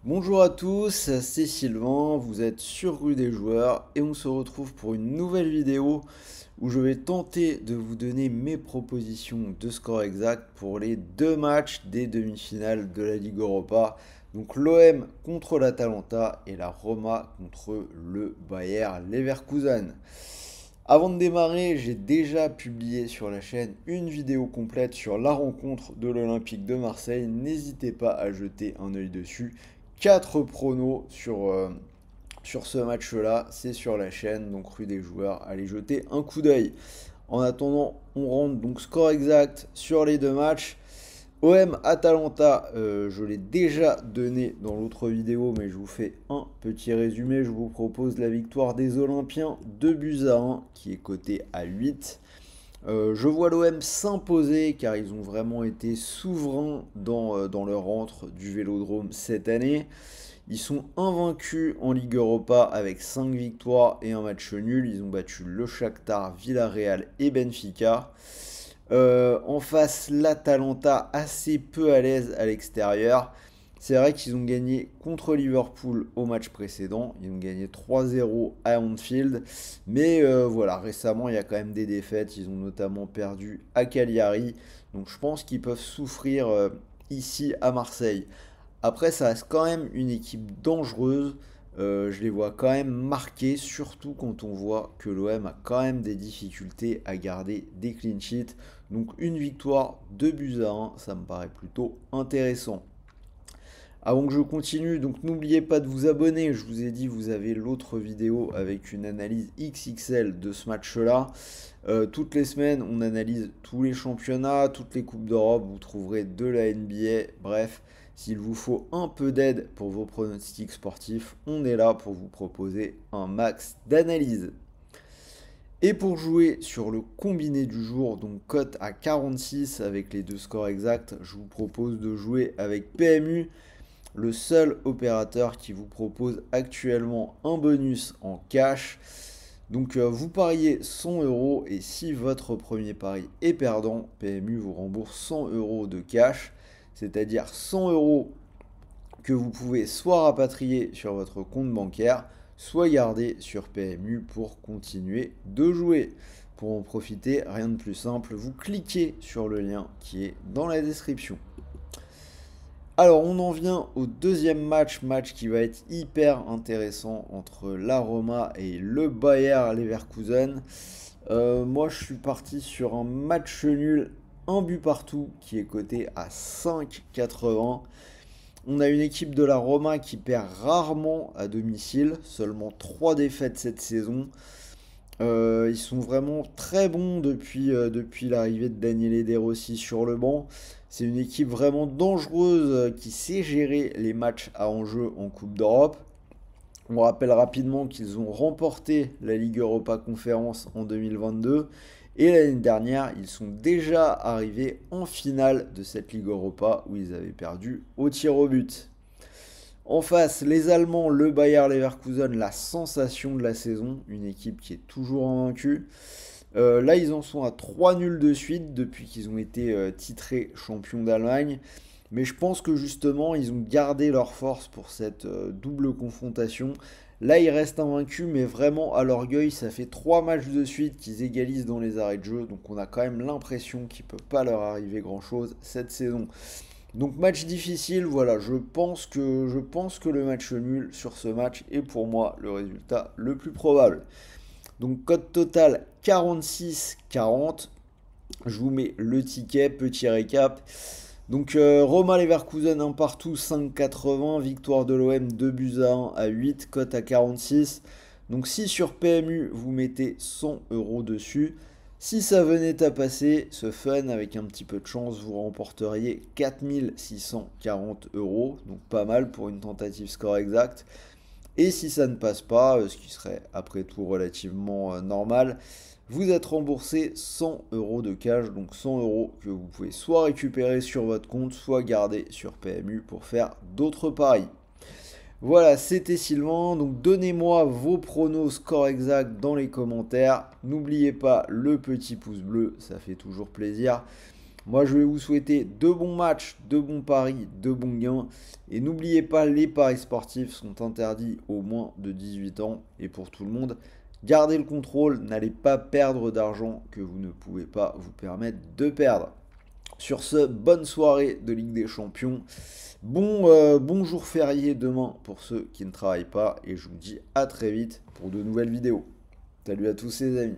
Bonjour à tous, c'est Sylvain, vous êtes sur Rue des Joueurs et on se retrouve pour une nouvelle vidéo où je vais tenter de vous donner mes propositions de score exact pour les deux matchs des demi-finales de la Ligue Europa. Donc l'OM contre l'Atalanta et la Roma contre le Bayer Leverkusen. Avant de démarrer, j'ai déjà publié sur la chaîne une vidéo complète sur la rencontre de l'Olympique de Marseille. N'hésitez pas à jeter un œil dessus. 4 pronos sur ce match-là, c'est sur la chaîne, donc rue des joueurs. Allez jeter un coup d'œil. En attendant, on rentre donc score exact sur les deux matchs. OM Atalanta, je l'ai déjà donné dans l'autre vidéo, mais je vous fais un petit résumé. Je vous propose la victoire des Olympiens 2 buts à 1, qui est coté à 8. Je vois l'OM s'imposer car ils ont vraiment été souverains dans leur rentre du Vélodrome cette année. Ils sont invaincus en Ligue Europa avec 5 victoires et un match nul. Ils ont battu le Shakhtar, Villarreal et Benfica. En face, l'Atalanta assez peu à l'aise à l'extérieur. C'est vrai qu'ils ont gagné contre Liverpool au match précédent. Ils ont gagné 3-0 à Anfield. Mais voilà, récemment, il y a quand même des défaites. Ils ont notamment perdu à Cagliari. Donc je pense qu'ils peuvent souffrir ici à Marseille. Après, ça reste quand même une équipe dangereuse. Je les vois quand même marqués, surtout quand on voit que l'OM a quand même des difficultés à garder des clean sheets. Donc une victoire, 2 buts à 1, ça me paraît plutôt intéressant. Avant que je continue, donc n'oubliez pas de vous abonner. Je vous ai dit, vous avez l'autre vidéo avec une analyse XXL de ce match-là. Toutes les semaines, on analyse tous les championnats, toutes les coupes d'Europe. Vous trouverez de la NBA. Bref, s'il vous faut un peu d'aide pour vos pronostics sportifs, on est là pour vous proposer un max d'analyse. Et pour jouer sur le combiné du jour, donc cote à 46 avec les deux scores exacts, je vous propose de jouer avec PMU, le seul opérateur qui vous propose actuellement un bonus en cash. Donc vous pariez 100 euros et si votre premier pari est perdant, PMU vous rembourse 100 euros de cash, c'est-à-dire 100 euros que vous pouvez soit rapatrier sur votre compte bancaire, soit garder sur PMU pour continuer de jouer. Pour en profiter, rien de plus simple, vous cliquez sur le lien qui est dans la description. Alors on en vient au deuxième match qui va être hyper intéressant entre la Roma et le Bayer Leverkusen. Moi je suis parti sur un match nul, un but partout qui est coté à 5,80. On a une équipe de la Roma qui perd rarement à domicile, seulement 3 défaites cette saison. Ils sont vraiment très bons depuis l'arrivée de Daniele De Rossi sur le banc. C'est une équipe vraiment dangereuse qui sait gérer les matchs à enjeu en Coupe d'Europe. On rappelle rapidement qu'ils ont remporté la Ligue Europa Conférence en 2022 et l'année dernière, ils sont déjà arrivés en finale de cette Ligue Europa où ils avaient perdu au tir au but. En face, les Allemands, le Bayer Leverkusen, la sensation de la saison, une équipe qui est toujours invaincue. Là, ils en sont à 3 nuls de suite depuis qu'ils ont été titrés champions d'Allemagne. Mais je pense que justement, ils ont gardé leur force pour cette double confrontation. Là, ils restent invaincus, mais vraiment à l'orgueil, ça fait 3 matchs de suite qu'ils égalisent dans les arrêts de jeu. Donc on a quand même l'impression qu'il ne peut pas leur arriver grand-chose cette saison. Donc match difficile, voilà, je pense que le match nul sur ce match est pour moi le résultat le plus probable. Donc code total 46-40. Je vous mets le ticket, petit récap. Donc Roma Leverkusen 1 partout 5,80, victoire de l'OM 2 buts à 1 à 8, cote à 46. Donc si sur PMU vous mettez 100 euros dessus, si ça venait à passer, ce fun avec un petit peu de chance, vous remporteriez 4640 euros, donc pas mal pour une tentative score exact. Et si ça ne passe pas, ce qui serait après tout relativement normal, vous êtes remboursé 100 euros de cash, donc 100 euros que vous pouvez soit récupérer sur votre compte, soit garder sur PMU pour faire d'autres paris. Voilà, c'était Sylvain, donc donnez-moi vos pronos score exact dans les commentaires. N'oubliez pas le petit pouce bleu, ça fait toujours plaisir. Moi, je vais vous souhaiter de bons matchs, de bons paris, de bons gains. Et n'oubliez pas, les paris sportifs sont interdits aux moins de 18 ans. Et pour tout le monde, gardez le contrôle, n'allez pas perdre d'argent que vous ne pouvez pas vous permettre de perdre. Sur ce, bonne soirée de Ligue des Champions. Bon jour férié demain pour ceux qui ne travaillent pas. Et je vous dis à très vite pour de nouvelles vidéos. Salut à tous les amis.